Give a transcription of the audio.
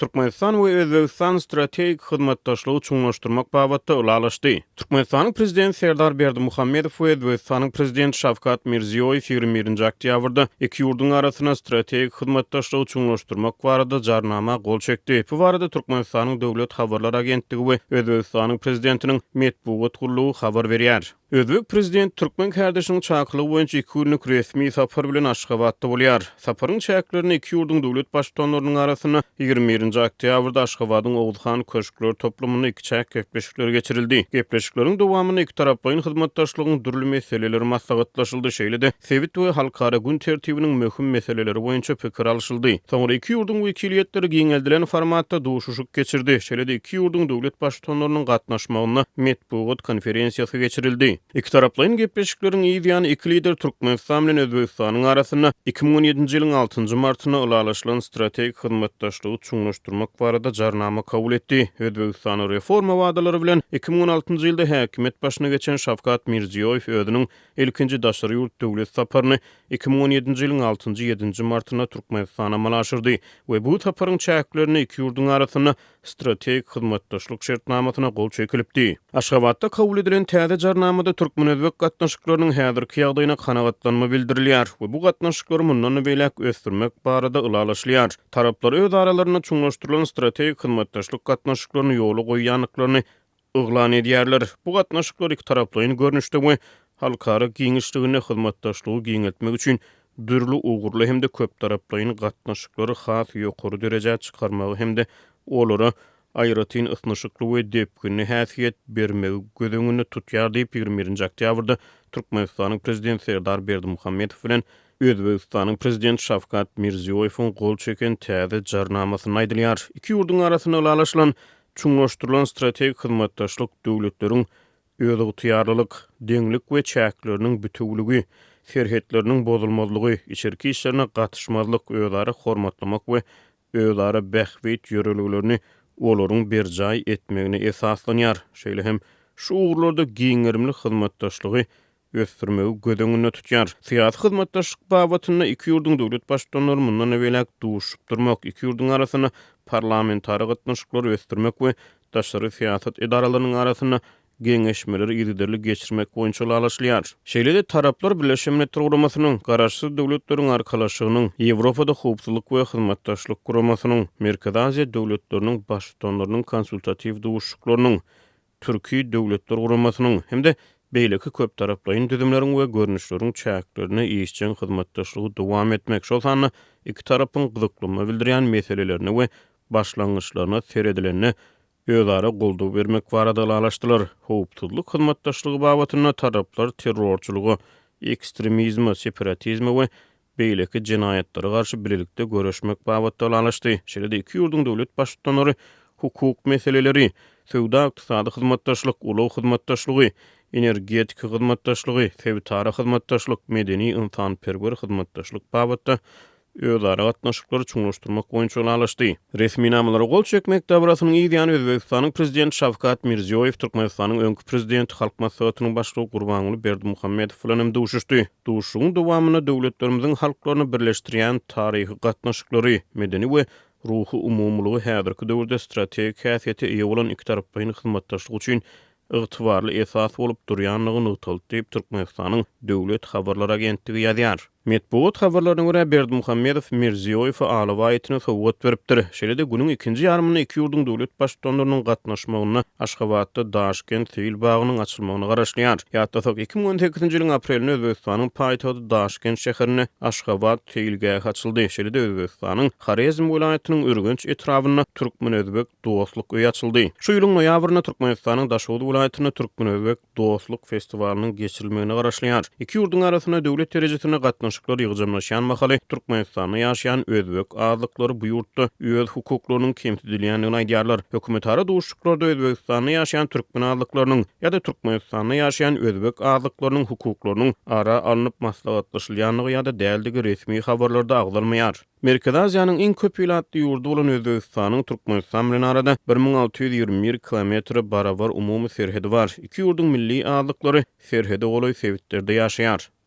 Türkmenistan we Özbegistan strategik hyzmatdaşlygy çuňlaşdyrmak babatda ulalaşdy. Türkmenistanyň prezidenti Serdar Berdimuhammedow we Özbegistanyň prezidenti Şavkat Mirziyoyew 21-nji oktýabrda iki ýurdun arasyna strategik hyzmatdaşlygy çuňlaşdyrmak barada jarnama gol çekdi. Bu barada Türkmenistanyň döwlet habarlar agentligi we Özbegistanyň prezidentiniň medpuwat gurulugy habar berýär. Özbek prezident Türkmen kardeşiniň çakylygy boýunça 2 günlük resmi sapar bilen Aşgabatda bolýar. Saparyň çäklerini iki ýurdun döwlet başdanlarynyň arasyna 21-nji oktýabrda Aşgabatyň Owulhan köşkleri toplumyny iki çäk gepleşikler geçirildi. Gepleşikleriň dowamyny iki taraplaryň hyzmatdaşlygyň durly meseleleri maslahatlaşyldy. Şeýle-de Sewit we halkara gün tertibiniň möhüm meseleleri boýunça pikir alşyldy. Soňra iki ýurdun wekiliyetleri giňeldilen formatda duşuşuk geçirdi. Şeýle-de iki ýurdun döwlet başdanlarynyň gatnaşmagyna medpuwat konferensiýasy geçirildi. İki taraplaryň gepleşikleriniň ýa-ni iki lider Türkmenistan bilen Özbegistanyň arasyna 2017-nji ýylyň 6-njy martyna ulalaşylan strategik hyzmatdaşlygy çuňlaşdyrmak barada jarnama kabul etdi. Özbegistanyň reforma wadalary bilen 2016-njy ýylda häkimet başyna geçen Şavkat Mirziyoyew özüniň ilkinji daşary ýurt döwlet saparyny 2017-nji ýylyň 6-njy 7-nji martyna Türkmenistana malaşdyrdy we bu saparyň çäklerini iki ýurdun arasyna strategik hyzmatdaşlyk şertnamasyna gol çekilipdi. Aşgabatda kabul edilen täze jarnamada Türkmen-Özbek gatnaşyklarynyň häzirki ýagdaýyna kanagatlanma bildirilýär we bu gatnaşyklary mundan belek ösdürmek barada ulalaşylýar. Taraplar öz aralaryna çuňlaşdyrylan strategik hyzmatdaşlyk gatnaşyklaryny ýoly goýýanlyklaryny yglan edýärler. Bu gatnaşyklar iki taraplaryň görnüşde we halkara giňişligine hyzmatdaşlygy giňeltmek üçin dürli ugurly hemde köp taraplaryň gatnaşyklary has ýokary derejä çykarmagy hemde olara aýratyn ysnaşykly we depkinli häsiýet bermegi gödüňini tutýar diýip 21-nji oktýabrda Türkmenistanyň prezidenti Serdar Berdimuhammedow bilen Özbegistanyň prezidenti Şavkat Mirziyoyewiň gol çeken täze jarnamasyny aýdylýar. Iki ýurdun arasyna ulalaşylan çuňlaşdyrylan strategik hyzmatdaşlyk döwletleriň özügtiýarlylyk, deňlik we çäkleriniň bütünligi, serhetleriniň bozulmazlygy, içerki işlerine gatnaşmazlyk, özara hormatlamak we özara bähwet ýöreliglerini olaryň berjaý etmegine esaslanýar. Şeýle hem şu ugrlarda giňerimli hyzmatdaşlygy ösdürmegi gödüňine tutýar. Siýasy hyzmatdaşlyk babatyna iki ýurdun döwlet başdanlary mundan ebelek duşup durmak, iki ýurdun arasyna parlamentary gatnaşyklary ösdürmek we daşary siýasat edaralarynyň arasyna geňeşmeleri ýygyderli geçirmek boýunça ulalaşylýar. Şeýle-de taraplar Birleşen Milletler Guramasynyň garaşsyz döwletleriň arkalaşygynyň Ýewropada howpsuzlyk we hyzmatdaşlyk guramasynyň Merkezi Aziýa döwletleriniň başdanlarynyň konsultativ duşuklarynyň Türki döwletler guramasynyň hemde beýleki köp taraplaryň düzümleriň we görnüşleriň çäklerini ýeşçen hyzmatdaşlygy dowam etmek. Şol sany iki tarapyň gyzyklygyny bildirýän meselelerini we başlangyçlaryna seredilenini özara goldaw bermek barada ulalaşdylar. Howpsuzlyk hyzmatdaşlygy babatyna taraplar terrorçylygy, ekstremizmi, separatizmi we beýleki jinaýatlary garşy birlikde görüşmek babatda ulalaşdy. Şeýle-de iki ýurdun döwlet başdanlary hukuk meseleleri, söwda ykdysady hyzmatdaşlyk, ulaw hyzmatdaşlygy, energetik hyzmatdaşlygy, sewtara hyzmatdaşlyk, medeni ynsanperwer hyzmatdaşlyk babatda özara gatnaşyklary çuňlaşdyrmak boýunça ulalaşdy. Resmi namalara gol çekmek dabrasynyň ýa-ni Özbegistanyň prezidenti Şavkat Mirziyoyew Türkmenistanyň öňkü prezidenti Halk maslahatynyň başlygy Gurbanuly Berdimuhammedow bilen duşuşdy. Duşugyň dowamyna döwletlerimiziň halklaryny birleşdirýän taryhy gatnaşyklary, medeni we ruhy umumlygy häzirki döwürde strategik häsiýete eýe bolan iki taraplaryň hyzmatdaşlygy üçin ygtybarly esas bolup durýanlygyny ýytalyp Türkmenistanyň döwlet habarlar agentligi ýazýar. Medpuwat habarlaryna görä Berdimuhammedow Mirziyoyew alawaýatyna sowgat beripdir. Şeýle-de günüň ikinji ýarmyny iki ýurdun döwlet başdanlarynyň gatnaşmagyna Aşgabatda Daşkent sivil bagynyň açylmagyna garaşlýar. Ýa-da 2018-nji ýylyň aprelinde Özbegistanyň paýtagty Daşkent şäherine Aşgabat sivil açyldy. Şeýle-de Özbegistanyň Xarezm welaýatynyň Ürgenç etrawyna Türkmen-Özbek dostluk öýi açyldy. Şu ýylyň noýabryna Türkmenistanyň Daşowdy welaýatyna Türkmen-Özbek dostluk festivaliniň geçirilmegine garaşlýar. İki ýurdun arasyna döwlet derejesine gatnaşyklar ýygyjamlaşýan mahaly Türkmenistanda ýaşaýan özbek azlyklary bu ýurtda öz hukuklarynyň kemtidilýändigini aýdýarlar. Hökümetara duşuklarda Özbegistanda ýaşaýan türkmen azlyklarynyň ýa-da Türkmenistanda ýaşaýan özbek azlyklarynyň hukuklarynyň ara alınıp maslahatlaşylýanlygy ýa-da däldigi resmi habarlarda agzalmaýar. Merkezi Aziýanyň iň köp ýylatly ýurdu bolan Özbegistanyň Türkmenistan bilen arada 1621 kilometr barabar umumy serhedi bar. Iki ýurdun milli azlyklary serhede goly Sewitlerде ýaşaýar.